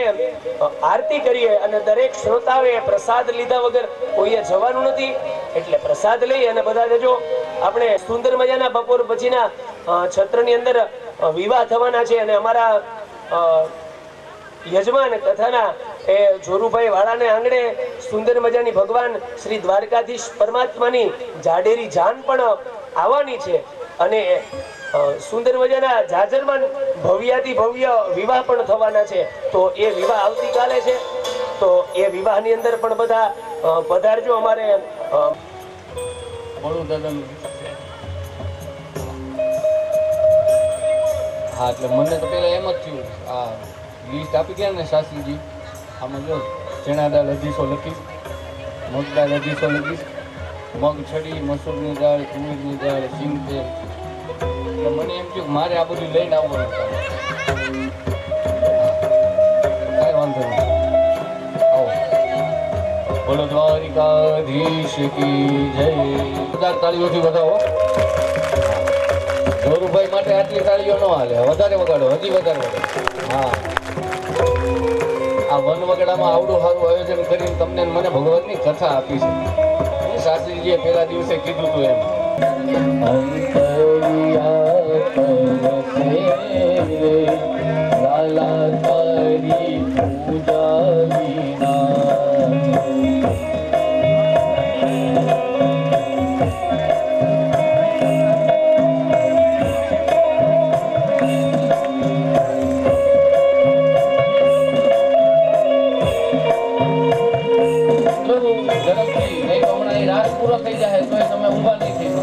આરતી કરીએ. અને દરેક શ્રોતાઓએ પ્રસાદ લીધા વગર કોઈએ જવાનું નથી, એટલે પ્રસાદ લઈ અને બધા જજો. આપણે સુંદર મજાના બપોર પછીના છત્રની અંદર વિવાહ થવાના છે અને અમારા યજમાન કથાના એ જોરુભાઈ વાળાને આંગણે સુંદર મજાની ભગવાન શ્રી દ્વારકાધીશ પરમાત્માની જાડેરી જાન પણ આવવાની છે અને સુંદર મજાના જાજરમાન ભવ્યાતિ ભવ્ય વિવાહ પણ થવાના છે. તો એ વિવાહ આવતીકાલે છે. તો એ વિવાહની અંદર પણ બધા પધારજો. અમારે બોલું દાદાનું. હા, એટલે મને તો પેલા એમ જ થયું, આ લિસ્ટ આપી ગયા ને શાસ્ત્રીજી, આમાં જો ચણા દાળ 250 લખીશ, મગ દાળ 250 લખીશ, મગ છડી, મસૂરની દાળ, તુવેરની દાળ, સિંગ તેલ. એટલે મને એમ થયું કે મારે આ બધું લઈને આવવાનું કાંઈ વાંધો નહીં. આવો. બોલો દ્વારિકાધીશ કી જય. બધા તાળીઓથી વધાવો. જોરુભાઈ માટે આટલી તાળીઓ ન હાલે, વધારે વગાડો, હજી વધારે વગાડો. હા, આ વન વગડામાં આવડું સારું આયોજન કરીને તમને મને ભગવતની કથા આપી છે. શાસ્ત્રીજીએ પેલા દિવસે કીધું હતું એમ. લાલા તારી પૂજા પૂરો થઈ જાય તો તમે ઊભા નહીં થઈ શકો.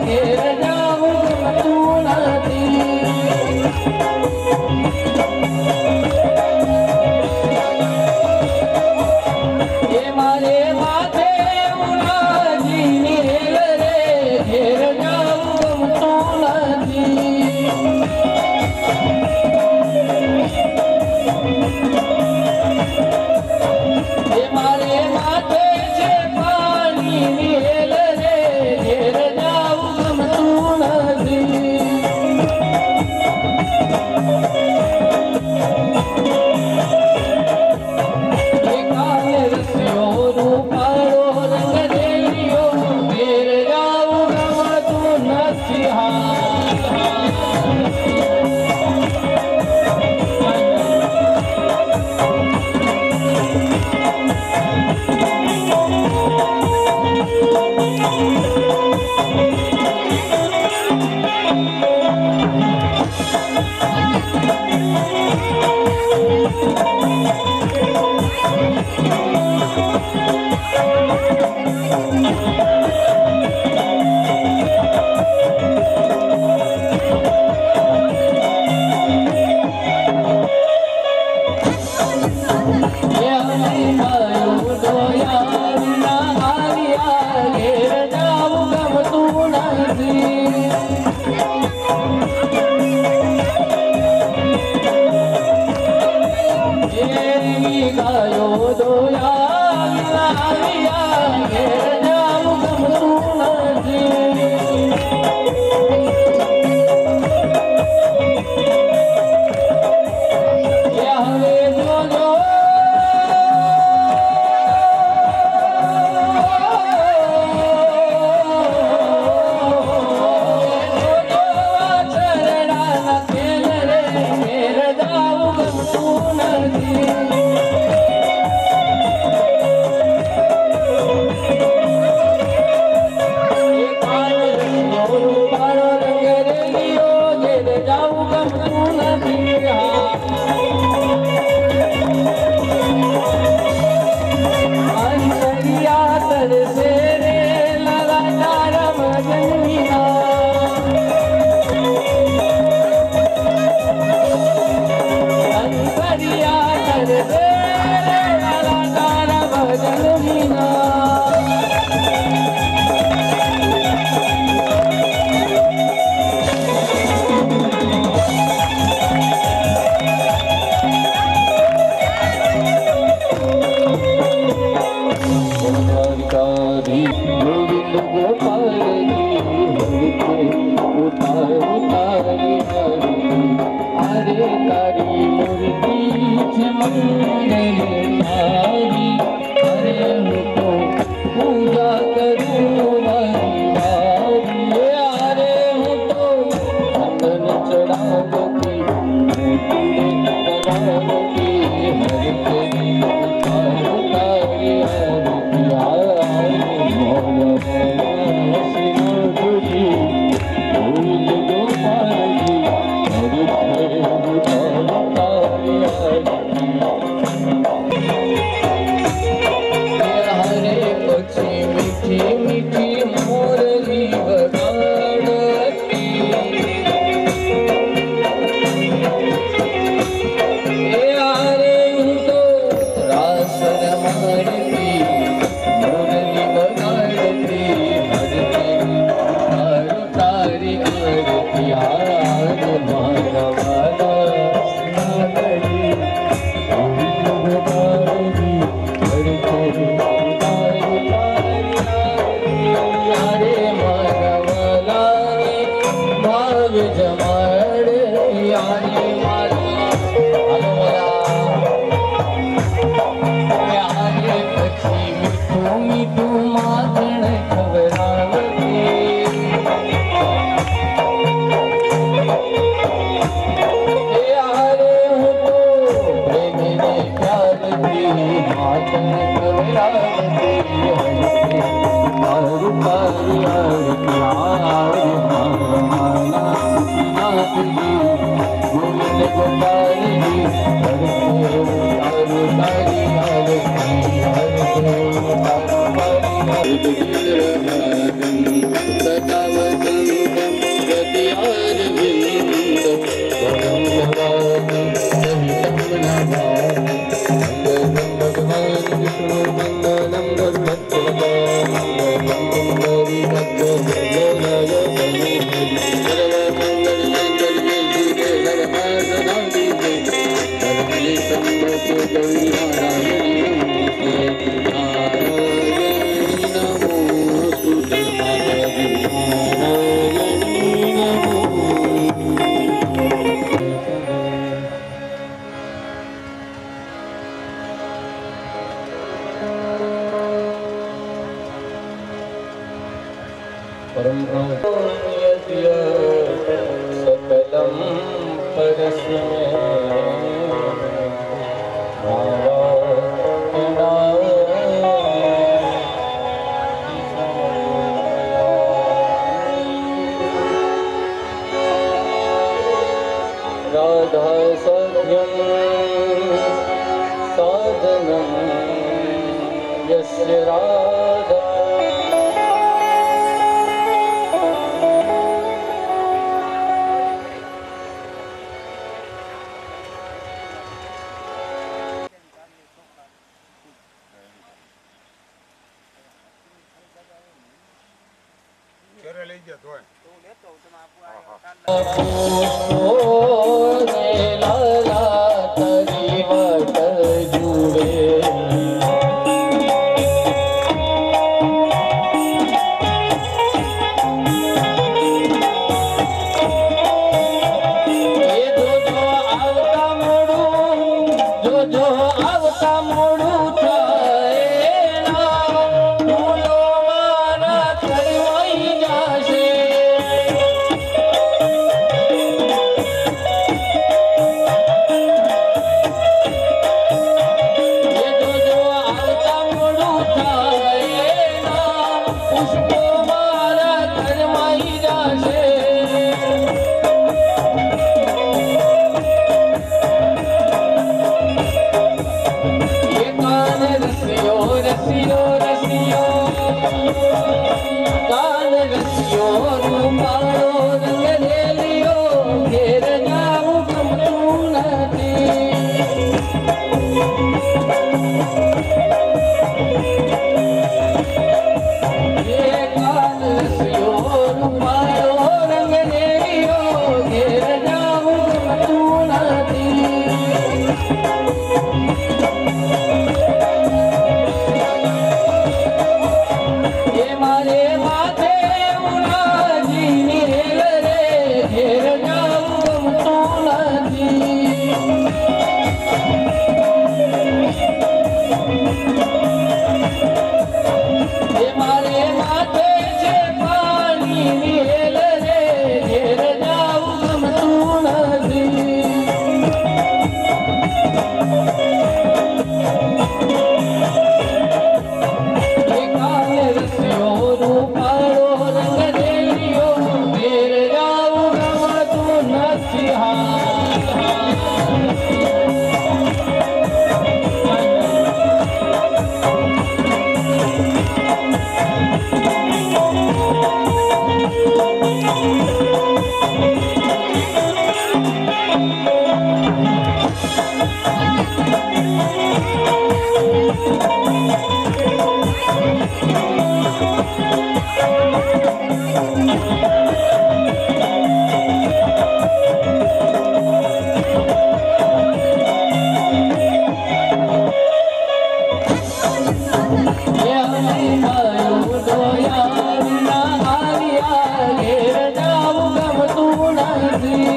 Yeah. લાલા તરી વટ જુએ પુષ્પો મારા ઘરમાંઈ જાશે. એ કાન રસિયો રસિયો રસિયો કાન રસિયો રૂપાળો રંગ રેલિયો ઘેર જાવું ગમતું નથી. એ કાન રસિયો રૂપાળો રંગ રેલિયો ઘેર જાવું ગમતું નથી. એ મારે માથે ઉલાજીની રેલ રે ઘેર જાવું ગમતું નથી. એ મારે માથે છે પાણીની રેલ રે ઘેર જાવું ગમતું નથી. એ કાન રસિયો રૂપાળો રંગ રેલિયો ઘેર જાવું ગમતું નથી. એ હરિભાયું દોયા વિના આવ્યા ઘેર જાવું ગમતું નથી.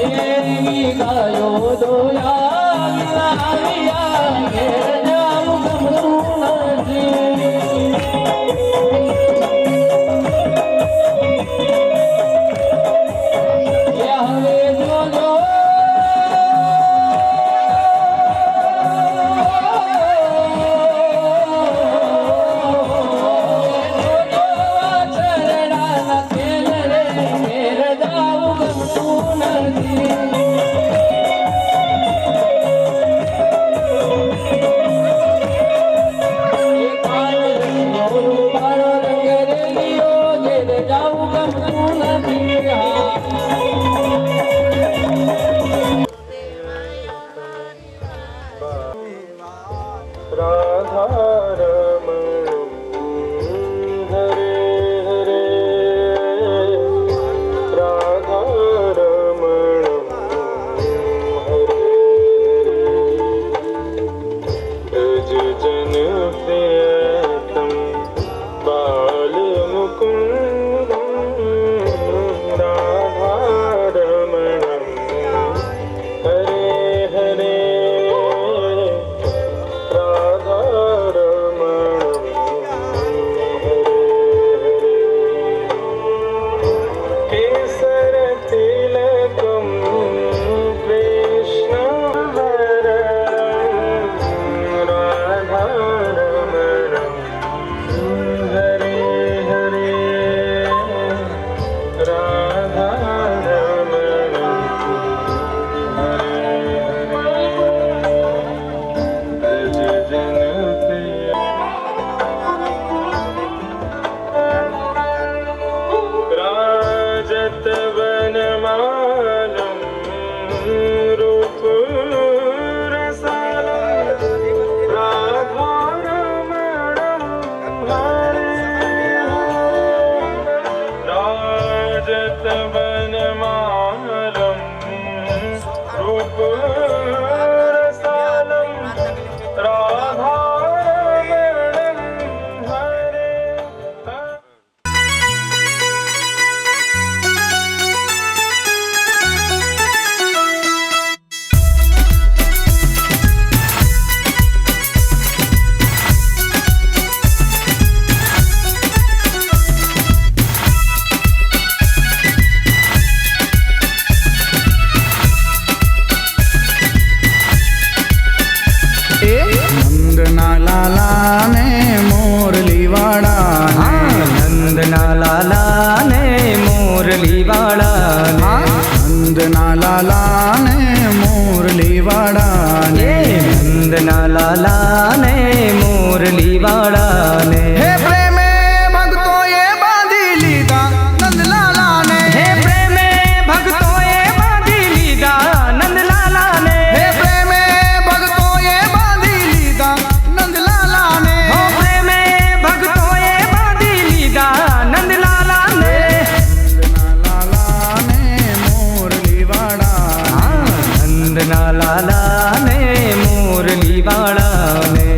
એ ગાયો દોયા વિના આવ્યા ઘેર જાવું ગમતું નથી. એ હવે જોજો ચરણાના તેલ રે ઘેર જાવું ગમતું નથી. એ કાન રસિયો રૂપાળો રંગ રેલિયો ઘેર જાવું ગમતું નથી. राधारमण हरे हरे राधारमण हरे ब्रज जन प्रियतम बाल मुकुंद राधारमण हरे हरे केसर तिलकम कृष्ण राधारमण हरे हरे राधारमण हरे ब्रज जन प्रिय राजत वनमालम रूप रसालम राधारमणं हरे राजत वनमालम रूप रसालम राधारमणं हरे વાળાને નંદના લાલાને મુરલી વાળાને હે પ્રેમે ભક્તોએ બાંધી લીધા નંદલાલાને હે પ્રેમે ભક્તોએ બાંધી લીધા નંદલાલાને હે પ્રેમે ભક્તોએ બાંધી લીધા નંદલાલાને હો પ્રેમે ભક્તોએ બાંધી લીધા નંદલાલાને નંદલાલાને મોરલી વાળા નંદના લાલાને મુરલી વાળાને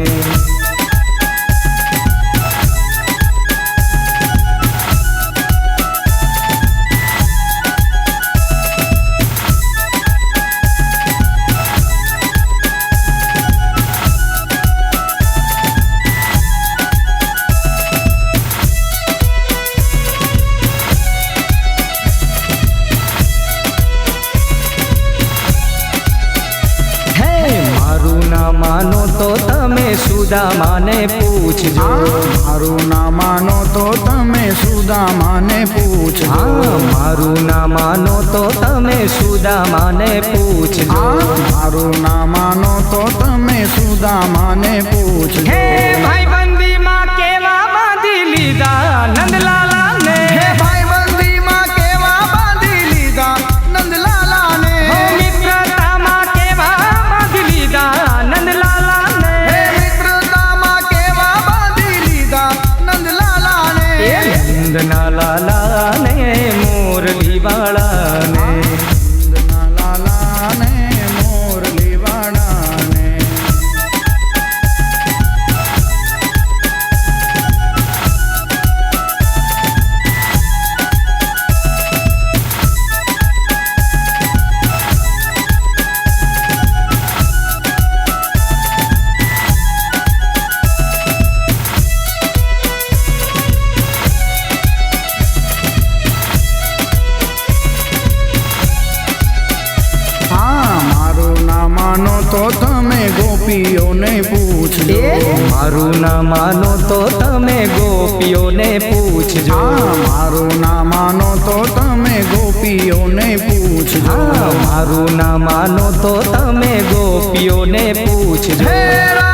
હે મારું ના માનો તો તમે સુદામાને પૂછજો મારું ના માનો તો તમે સુદામાને પૂછજો હા મારું ના માનો તો તમે સુદામાને પૂછજો મારું ના માનો તો તમે સુદામાને પૂછજો હે ભાઈબંધીમાં કેવા બાંધી લીધા નંદલાલાને હે ભાઈબંધીમાં કેવા બાંધી લીધા નંદલાલાને હો મિત્રતામાં કેવા બાંધી લીધા નંદલાલાને હે મિત્રતામાં કેવા બાંધી લીધા નંદલાલાને નંદના લાલાને મુરલી વાળાને નંદલાલાને મોરલી વાળાને હા મારું ના માનો તો તમે ગોપીઓને પૂછજો મારું ના માનો તો તમે ગોપીઓને પૂછજો હા મારું ના માનો તો તમે ગોપીઓને પૂછજો હા મારું ના માનો તો તમે ગોપીઓને પૂછજો હે